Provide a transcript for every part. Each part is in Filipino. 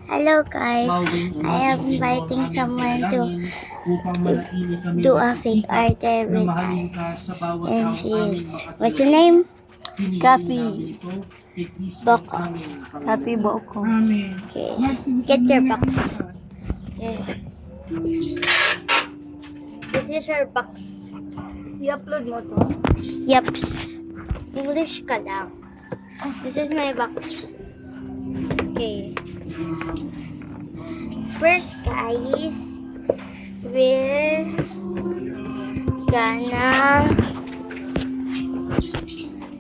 Hello guys, I am inviting someone to do a fake art every time. And what's your name? Kapi. Boko. Kapi Boko. Okay, get your box. Yeah. This is your box. I-upload mo to? Yups. English ka lang. This is my box. Okay. First guys, we're gonna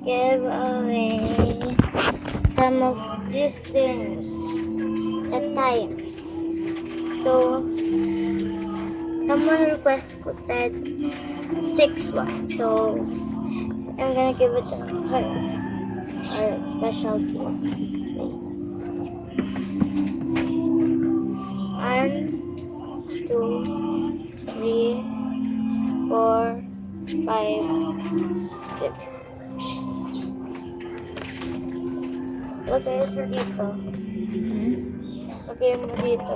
give away some of these things at time. So, someone requested 6 1. So, I'm gonna give it to her. Our special gift. 1, 2, 3, 4, 5, 6. Lagay mo dito. Lagay mo dito.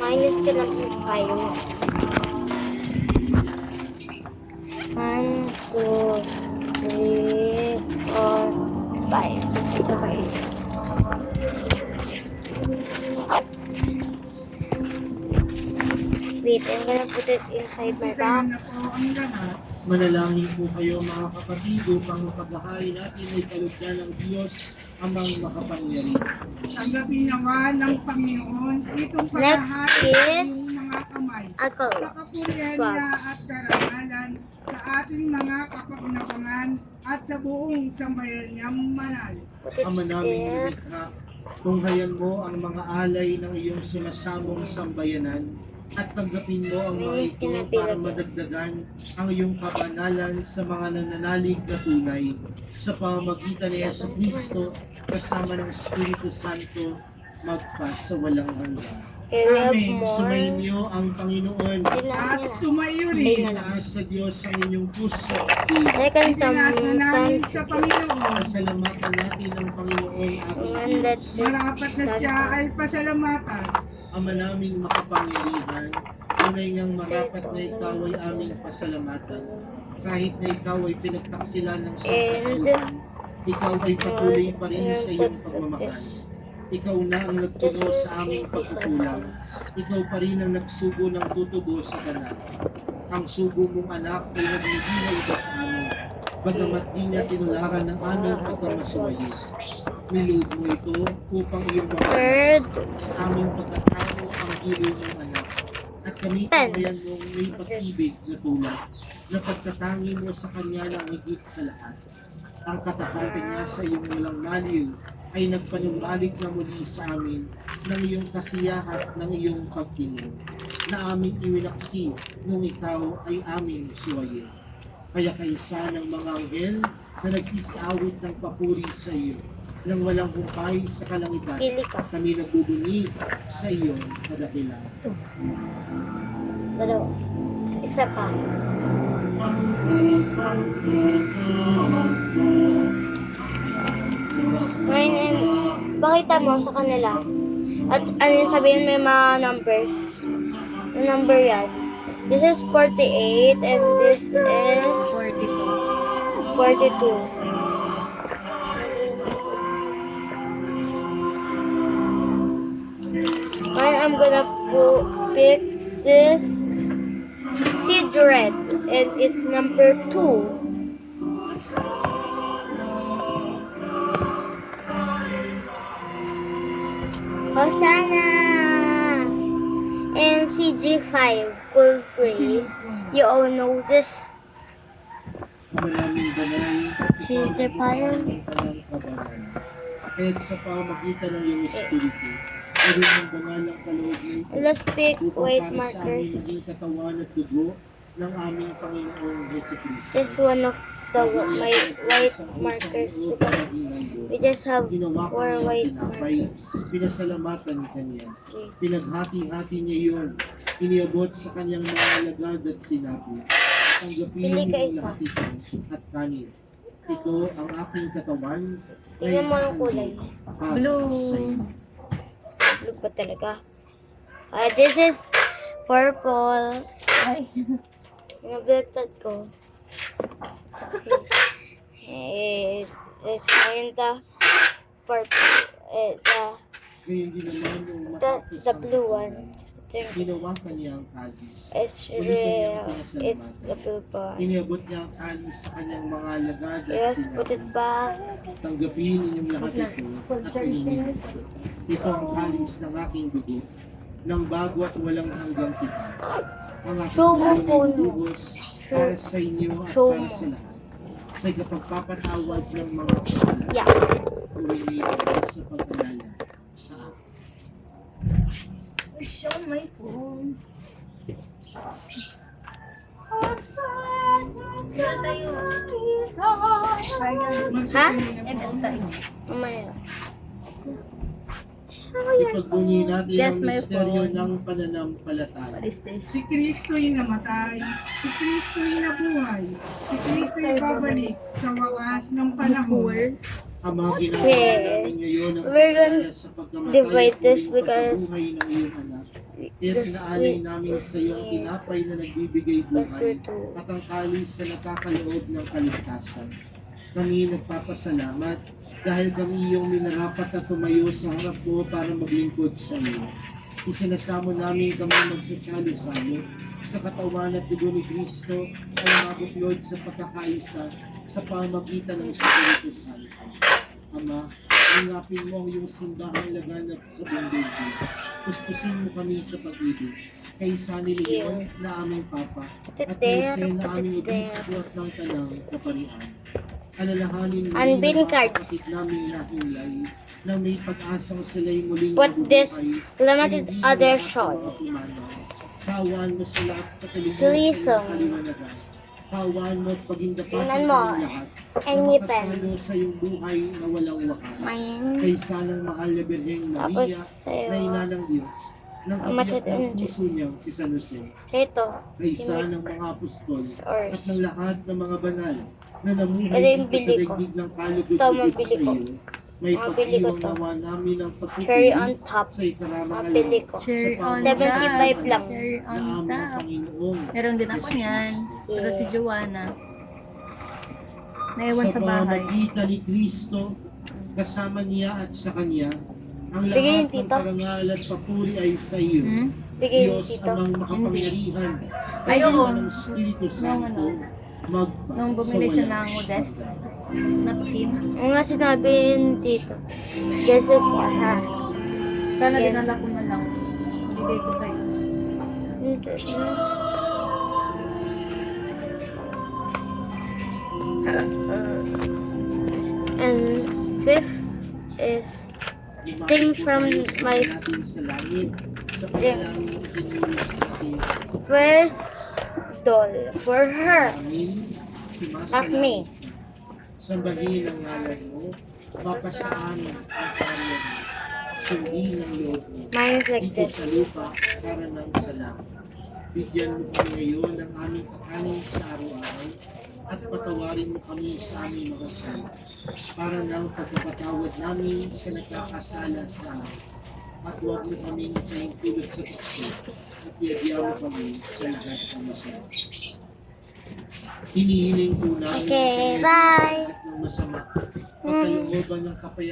Minus ka lang po kayo. 1, 2, 3, 4, 5. It's okay. Wait, I'm gonna put it inside my box. Manalangin po kayo mga kapatid upang paghahain natin ay kalugdan ng Diyos amang makapangyarihan. Tanggapin naman ng Panginoon itong Next paghahati is ng mga kamay alcohol sa kapurihan niya swabs. at karangalan sa ating mga kapakinabangan at sa buong sambayan niyang manal. Put it Ama namin there. lumikha, tunghayan mo ang mga alay ng iyong sinasamong sambayanan at tanggapin mo ang mga ito para madagdagan ang iyong kabanalan sa mga nananalig na tunay sa pamamagitan ni Yesu Cristo kasama ng Espiritu Santo magpa sa walang hanggan. Okay, we have Amen. more. Sumayin niyo ang Panginoon At Dinaan sumayo Ayun rin. na lang. itaas sa Diyos ang inyong puso at diwa. Second Itinaas na namin some sa Panginoon. Pasalamatan natin ang Panginoong ating and that's Diyos. Marapat na siya ay pasalamatan. Ama naming makapangyarihan, tunay ngang marapat na ikaw ay aming pasalamatan. Kahit na ikaw ay pinagtaksilan ng sangkatauhan, ikaw ay patuloy pa rin sa iyong pagmamahal. Ikaw na ang nagtuno sa aming pagkukulang. Ikaw pa rin ang nagsugo ng tutubo sa kanal. Ang sugo mong anak ay nagbibigay iba sa amin, bagamat di niya tinularan ng aming pagkamasuwayo. Niluod mo ito upang iyong Third. mamalas sa aming pagkatao ang hilo ng anak. At kami tunghayan mong may pag-ibig na tulad na pagtatangi mo sa kanya ng higit sa lahat. Ang katapatan niya sa iyong walang maliw ay nagpanumbalik na muli sa amin ng iyong kasiyahat ng iyong pagtingin na aming iwinaksi nung ikaw ay aming siwayin. Kaya kaysa ng mga anghel na nagsisiawit ng papuri sa iyo nang walang humpay sa kalangitan, Pili ka. kami nagbubunyi sa iyong kadakilan. Dalawa. Isa pa. Ngayon, pakita mo sa kanila. At ano yung sabihin may mga numbers. Yung number yan. This is 48 and this is 42. Ngayon, I'm gonna pick this seed red and it's number 2. Hosanna! And CG5, cool gray. You all know this. Ama namin banal, CG5. ang kanang kabanal. Kahit sa pamagitan ng iyong Espiritu, gawin ng banal ang kaloob na ito. Let's pick Upang white para sa amin markers. maging katawan at dugo ng aming Panginoong Jesucristo. This is one of the my white markers because we just have 4 white markers. Pinasalamatan kanya. Okay. Pinaghati-hati niya iyon. Iniabot sa kanyang mga alagad at sinabi, Tanggapin Pili ka niyo isa. lahat ito at kanin. Ito ang aking katawan. na Tingnan mo yung kulay. para Blue. sa inyo. Blue pa talaga. This is purple. Ay. Nabaliktad ko. It is in the purple. Ngayon din naman nung matapos The ang blue hapunan, one. Ito ginawa kanya ang kalis. It's real. It's the blue one. Iniabot niya ang kalis sa kanyang mga alagad at Yes, put sinabi, it back. tanggapin ninyong lahat ito at inumin. Ito ang kalis ng aking dugo, ng bago at walang hanggang tipan. Ang aking Show mo dugo phone ay mo. lubos para sa inyo at Show para mo. sa lahat. Sa kapagpapatawad ng mga kasalanan, Yeah. gawin niyo ito sa pag-alala sa akin. Show my phone. Sila tayo. Ha? Emel tayo. Mamaya. Ipagbunyi natin Yes, ang my misteryo phone. ng pananampalataya. What is this? Si Kristo'y namatay, si Kristo'y nabuhay, si Kristo'y babalik sa wakas ng panahon. Ang mga ginagawa Okay. namin ngayon ang We're gonna pagdadala sa pagkamatay divide at this muling because pagkabuhay ng iyong anak. Kaya just pinaalay namin sa iyong tinapay na nagbibigay buhay we're two. at ang kalis na nakakaloob ng kaligtasan. Kami nagpapasalamat dahil kami iyong minarapat na tumayo sa harap mo para maglingkod sa iyo. Isinasamo namin kami magsasalo-salo sa katawan at dugo ni Kristo ay mabuklod sa pagkakaisa sa pamagitan ng Espiritu Santo. Ama, ingapin mo ang iyong simbahang laganap sa buong daigdig. Puspusin mo kami sa pag-ibig. Kay Sunny Leon na aming Papa at Jose na aming obispo at ng talang kaparian. Alalahanin mo And rin bin ang mga cards. kapatid naming nahimlay na may pag-asang sila'y muling Put this mabubuhay. limited Hindi other lahat ng shot. mga pumanaw. Kawan mo sila at kataligan Please, sa iyong kaliwanagan. Kawan mo at pagindapatan Tingnan sa mo. iyong lahat. And Na ngipin. makasalo sa iyong buhay na walang wakas. Mine. Kay sanang mahal na Birheng Tapos Maria na sa'yo. ina ng Diyos. Nang Ang kabiyak ng matitindi. puso niyang si San Jose. Ito. Kay ng mga apostol Or at ng lahat ng mga banal na namuhay Ito yung dito bili sa ko. daigdig ng Ito, kalugod-lugod mabili sa ko. iyo. May Mabili ko pag-iwang to. nawa namin ang Cherry pagpupuli on top. sa ikaramang Mabili alaw ko. Cherry sa on pamagitan top. 75 lang. Cherry na on aming top. Panginoong Meron din ako Jesus niyan. Cristo. Pero si Yeah. Joanna. Naiwan sa bahay. pamamagitan ni Kristo, kasama niya at sa Kanya, ang Bigay yung lahat ng tito. parangal at papuri ay sa iyo. Hmm? Bigay yung Diyos tito. amang makapangyarihan, Ayoko. kasama ng Espiritu Santo, magpa Nung bumili siya ng modest napkin. Ang nga sinabi yung tito. This is for her. Sana Yan. dinala ko na lang. Bigay ko sa'yo. And fifth is things from my natin sa langit, sa panalangin itinulong sa atin. first doll for her. Amin. Not me. Sambahin ang ngalan mo, mapasaan ang karyan mo. Sundin ang loob mo. Mine is like Dito this. sa lupa, para ng sa langit. Bigyan mo kami ngayon ng aming kakanin sa araw-araw at patawarin mo kami sa aming mga sala para ng pagpapatawad namin sa nagkakasala sa amin. At huwag mo kami ipahintulot sa tukso at iadya mo kami sa lahat ng masama. Hinihiling po namin Okay, ang bye. sa lahat ng masama. Pagkalooban ng kapayapaan